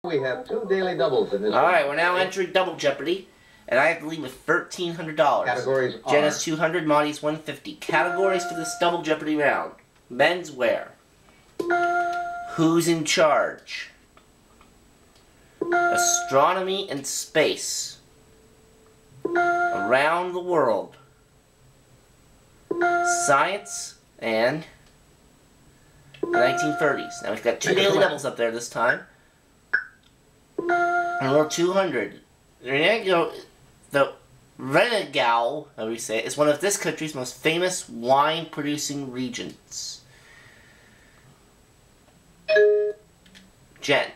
We have 2 daily doubles in this. Alright, we're now entering Double Jeopardy. And I have to leave with $1,300. Categories are... Jen has 200, Monty's 150. Categories for this Double Jeopardy round. Menswear. Who's in charge? Astronomy and space. Around the world. Science and the 1930s. Now we've got 2 daily doubles up there this time. And we're 200. The Renegau, how we say it, is one of this country's most famous wine-producing regions. Jen.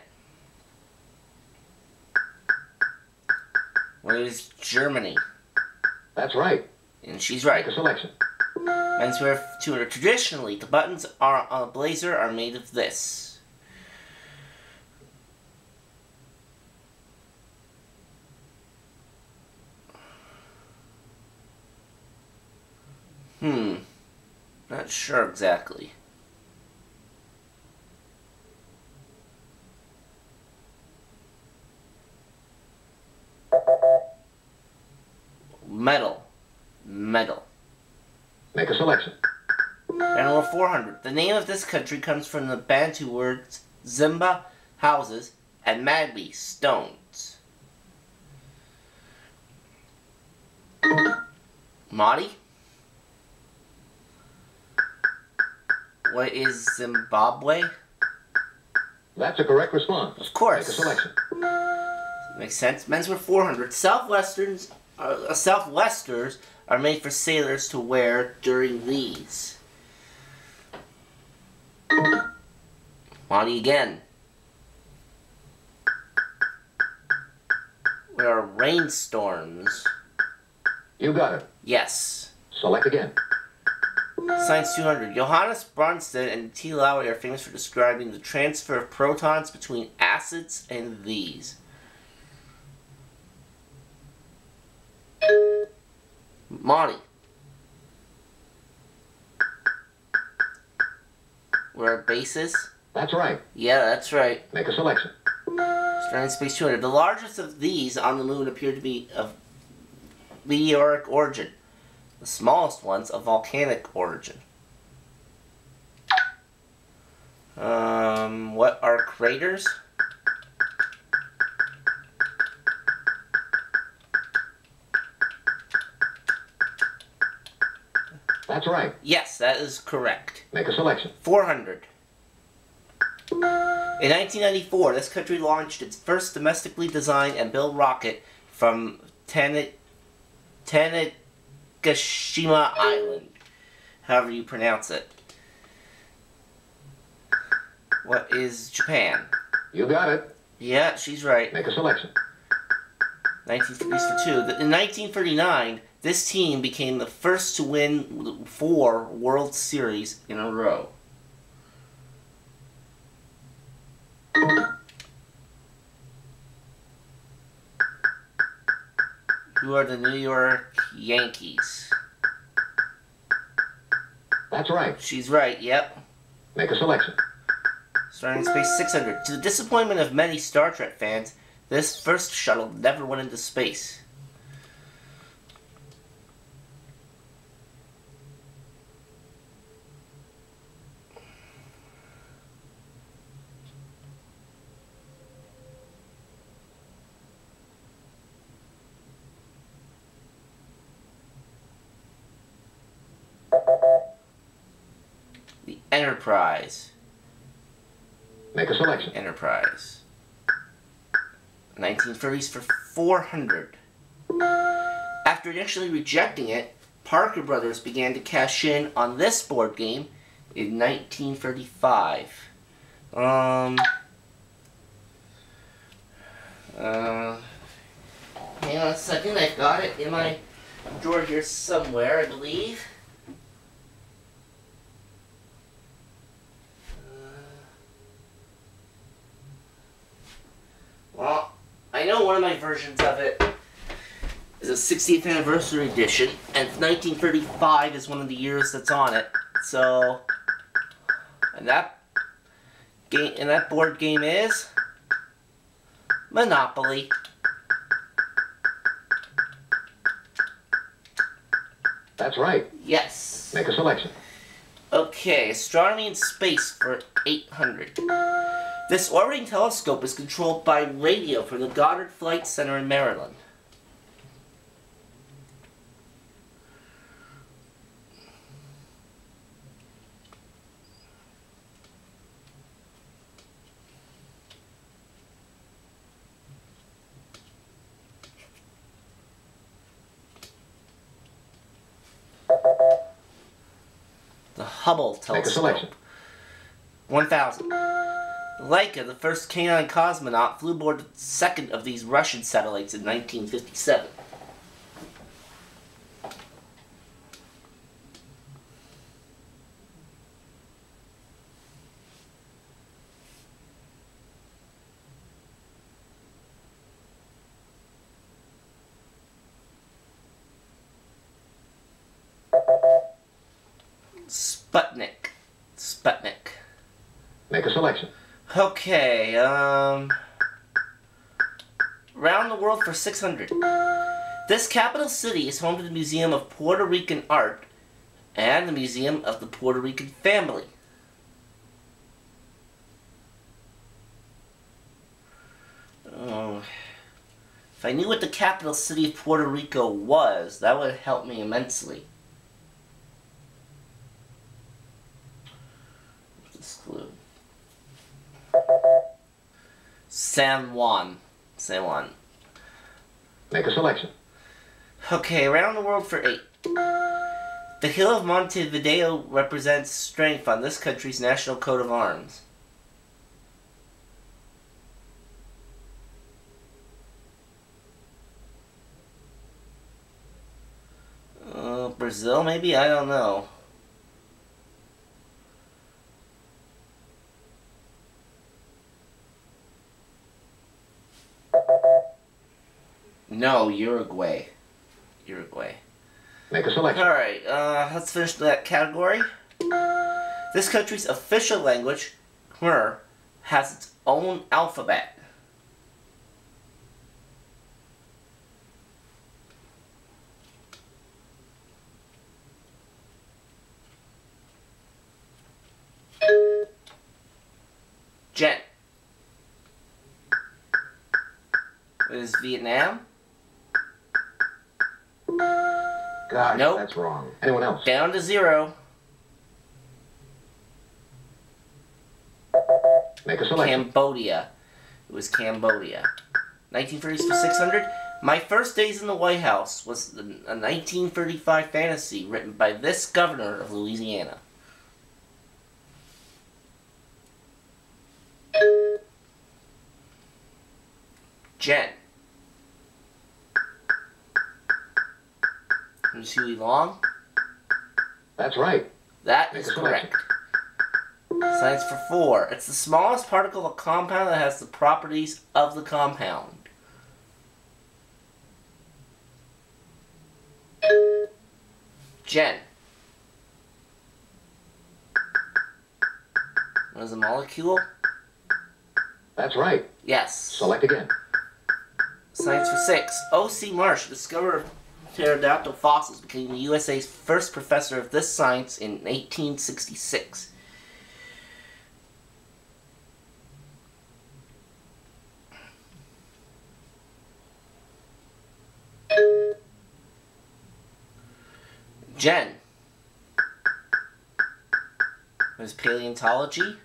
What is Germany? That's right. And she's right. Make a selection. Menswear 200. Traditionally, the buttons on a blazer are made of this. Not sure exactly. Metal. Metal. Make a selection. Animal 400. The name of this country comes from the Bantu words Zimba, houses, and Magbi, stones. Madi? What is Zimbabwe? That's a correct response. Of course. Make a selection. Makes sense. Menswear 400. Southwesters are made for sailors to wear during these. Monty again. There are rainstorms. You got it. Yes. Select again. Science 200. Johannes Brønsted and T. Lowry are famous for describing the transfer of protons between acids and these. Monty. Where are bases? That's right. Yeah, that's right. Make a selection. Starting Space 200. The largest of these on the moon appear to be of meteoric origin. The smallest ones of volcanic origin. What are craters? That's right. Yes, that is correct. Make a selection. 400. In 1994, this country launched its first domestically designed and built rocket from Tanegashima Island. However you pronounce it. What is Japan? You got it. Yeah, she's right. Make a selection. 1950s for 2. In 1939, this team became the first to win 4 World Series in a row. Who are the New York Yankees? That's right. She's right, yep. Make a selection. Starting Space 600. To the disappointment of many Star Trek fans, this first shuttle never went into space. The Enterprise. Make a selection. Enterprise. 1930s for 400. After initially rejecting it, Parker Brothers began to cash in on this board game in 1935. Hang on a second, I've got it in my drawer here somewhere, I believe. Well, I know one of my versions of it is a 60th anniversary edition, and 1935 is one of the years that's on it. So, and that board game is Monopoly. That's right. Yes. Make a selection. Okay, astronomy and space for 800. This orbiting telescope is controlled by radio from the Goddard Flight Center in Maryland. The Hubble telescope. Make a selection. 1000. Laika, the first canine cosmonaut, flew aboard the second of these Russian satellites in 1957. Sputnik. Make a selection. Okay, Round the world for 600. This capital city is home to the Museum of Puerto Rican Art and the Museum of the Puerto Rican Family. If I knew what the capital city of Puerto Rico was, that would help me immensely. What's this clue? San Juan. Make a selection. Okay, around the world for 8. The hill of Montevideo represents strength on this country's national coat of arms. Brazil, maybe? I don't know. No, Uruguay. Make a selection. Alright, let's finish that category. This country's official language, Khmer, has its own alphabet. Jen. What is Vietnam? God, Nope. that's wrong. Anyone else? Down to 0. Make a selection. Cambodia. It was Cambodia. 1930s for 600. My First Days in the White House was a 1935 fantasy written by this governor of Louisiana. Jen. Is Huey Long? That's right. That Make is a selection. correct. Science for 4. It's the smallest particle of a compound that has the properties of the compound. Jen. What is a molecule? That's right. Yes. Select again. Science for 6. O.C. Marsh, discoverer of pterodactyl fossils, became the USA's first professor of this science in 1866. Jen. What is paleontology?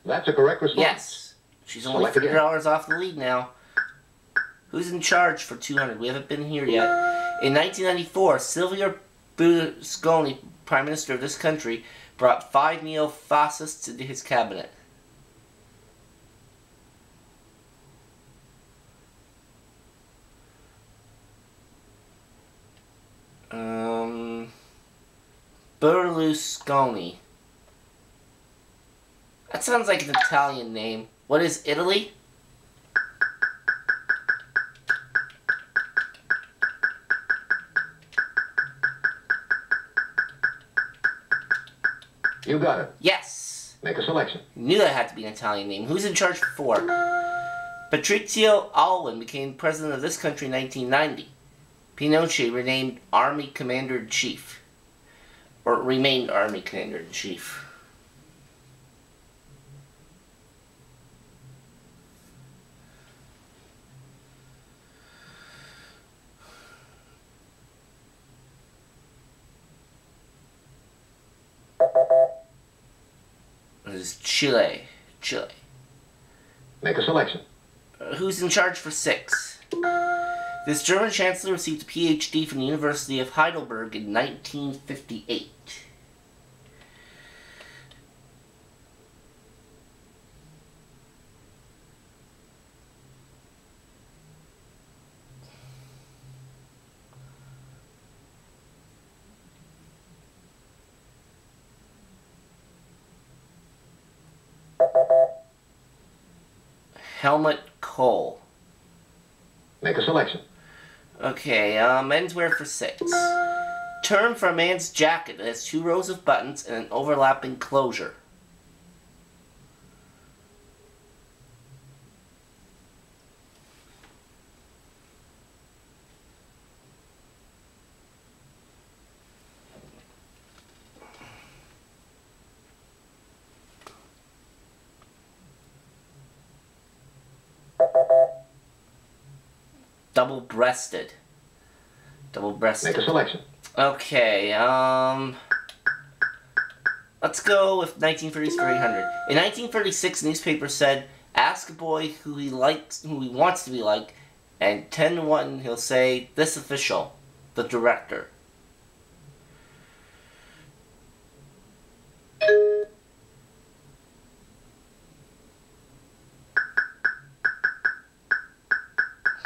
That's a correct response. Yes. She's only Select again. $50 off the lead now. Who's in charge for 200? We haven't been here yet. In 1994, Silvio Berlusconi, Prime Minister of this country, brought 5 neo-fascists into his cabinet. Berlusconi. That sounds like an Italian name. What is Italy? You got it. Yes. Make a selection. Knew that had to be an Italian name. Who's in charge for 4? Patrizio Alwin became president of this country in 1990. Pinochet renamed Army Commander-in-Chief. Or remained Army Commander-in-Chief. This is Chile. Chile. Make a selection. Who's in charge for 6? This German chancellor received a PhD from the University of Heidelberg in 1958. Helmut Kohl. Make a selection. Okay, menswear for 6. Term for a man's jacket that has 2 rows of buttons and an overlapping closure. Double-breasted. Double-breasted. Make a selection. Okay, let's go with 1930s for 800. In 1936, newspapers said, ask a boy who he wants to be like, and 10 to 1 he'll say, this official, the director.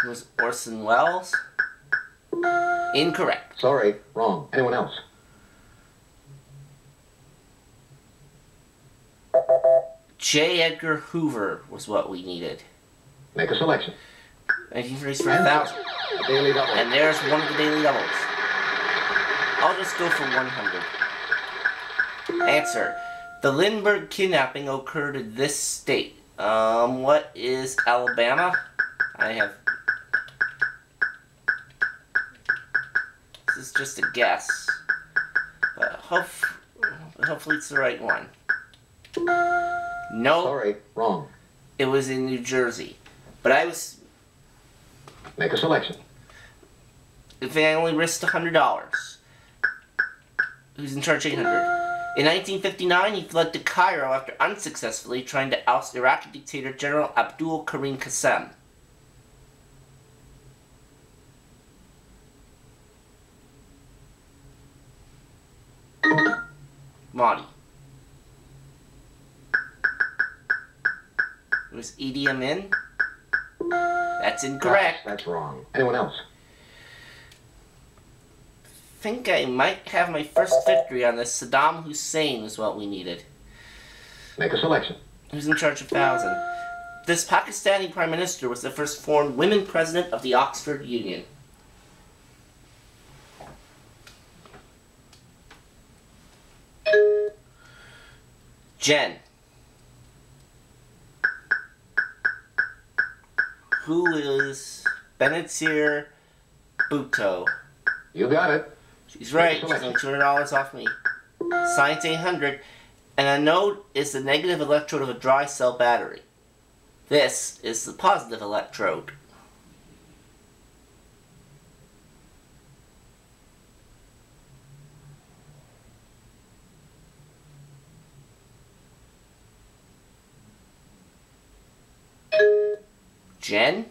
It was Orson Welles. Incorrect. Sorry, wrong. Anyone else? J. Edgar Hoover was what we needed. Make a selection. 1930s for 1,000. Daily double. And there's one of the daily doubles. I'll just go for 100. Answer. The Lindbergh kidnapping occurred in this state. What is Alabama? I have... This is just a guess. But hopefully it's the right one. No. Sorry, wrong. It was in New Jersey. But I was... Make a selection. If I only risked $100. Who's in charge 800? In 1959, he fled to Cairo after unsuccessfully trying to oust Iraqi dictator General Abdul Karim Qassem. Mahdi. It was Idi Amin. That's incorrect. That's wrong. Anyone else? I think I might have my first victory on this. Saddam Hussein is what we needed. Make a selection. Who's in charge of 1,000? This Pakistani Prime Minister was the first foreign women president of the Oxford Union. Jen. Who is Benazir Bhutto? You got it. She's right. She's only $200 off me. Science 800. And a node is the negative electrode of a dry cell battery. This is the positive electrode. Jen?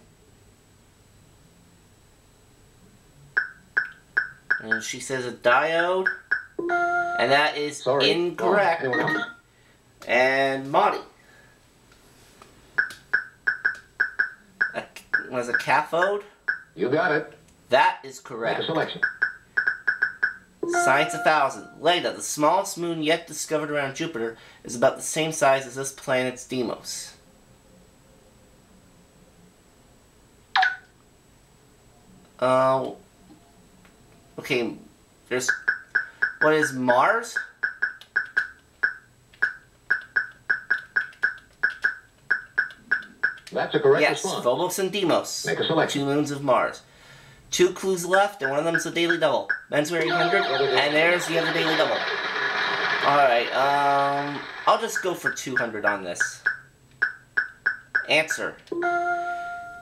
And she says a diode. And that is Sorry, incorrect. Anyone else? And Mahdi. Was a cathode? You got it. That is Make correct. a selection. Science 1000. Leda, the smallest moon yet discovered around Jupiter, is about the same size as this planet's Deimos. Okay, there's... What is Mars? That's a correct Yes, response. Phobos and Deimos. Make a selection. 2 moons of Mars. 2 clues left, and one of them is a daily double. Menswear 800, and there's the other daily double. Alright, I'll just go for 200 on this. Answer.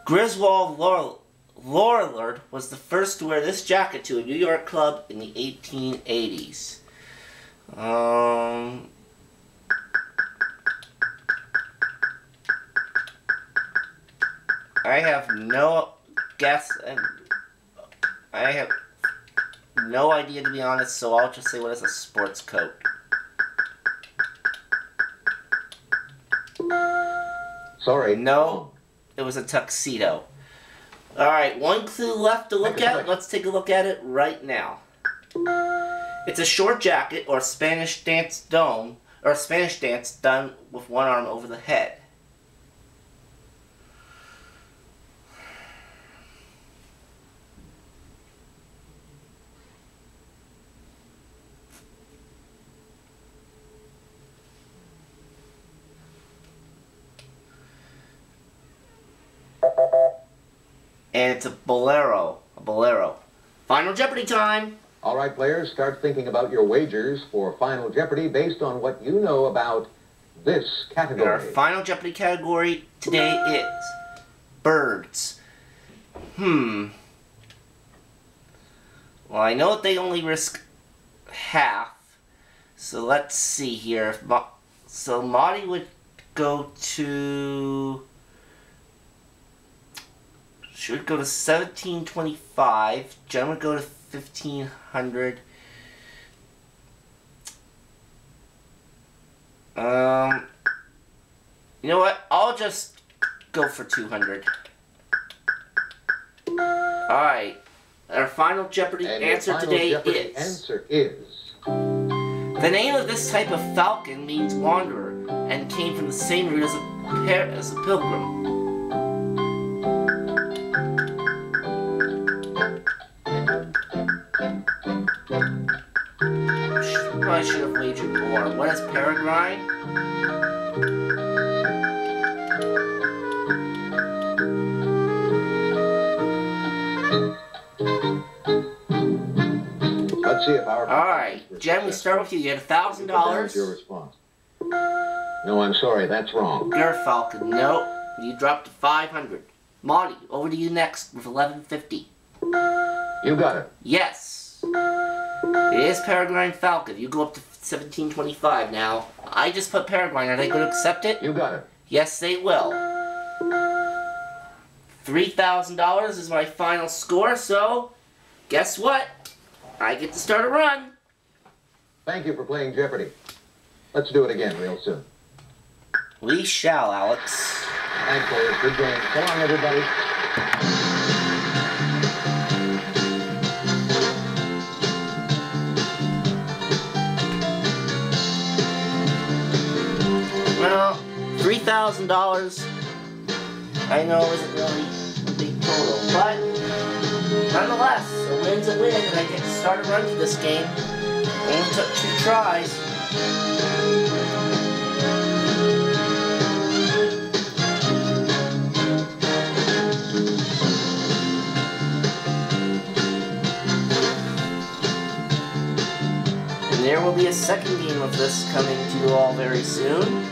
Griswold Lorillard was the first to wear this jacket to a New York club in the 1880s. I have no guess, and I have no idea, to be honest, so I'll just say what is a sports coat. Sorry. No, it was a tuxedo. Alright, 1 clue left to look at. Let's take a look at it right now. It's a short jacket or Spanish dance done with one arm over the head. And it's a bolero. Final Jeopardy time! All right, players, start thinking about your wagers for Final Jeopardy based on what you know about this category. Our Final Jeopardy category today is birds. Well, I know that they only risk half, so let's see here. So Marty would go to... Should go to 1725. Jen would go to 1500. You know what? I'll just go for 200. Alright. Our Final Jeopardy answer today is... The name of this type of falcon means wanderer and came from the same root as a pilgrim. I should have wagered more. What is peregrine? Let's see if our... Alright, Jen, we start with you. You had $1,000. Your response. No, I'm sorry, that's wrong. You're a falcon. Nope. You dropped to 500. Monty, over to you next with 1150. You got it. Yes. It is peregrine falcon. You go up to 1725 now. I just put peregrine. Are they going to accept it? You got it. Yes, they will. $3,000 is my final score, so guess what? I get to start a run. Thank you for playing Jeopardy. Let's do it again real soon. We shall, Alex. Thanks, players. Good game. So long, everybody. Well, $3,000, I know isn't really a big total, but nonetheless, a win's a win, and I get to start a run for this game. Only took 2 tries. And there will be a second game of this coming to you all very soon.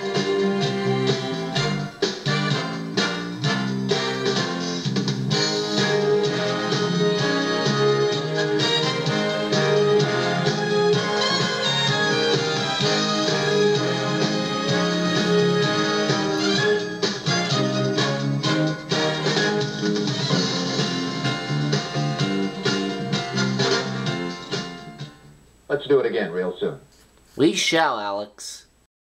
Let's do it again real soon. We shall, Alex.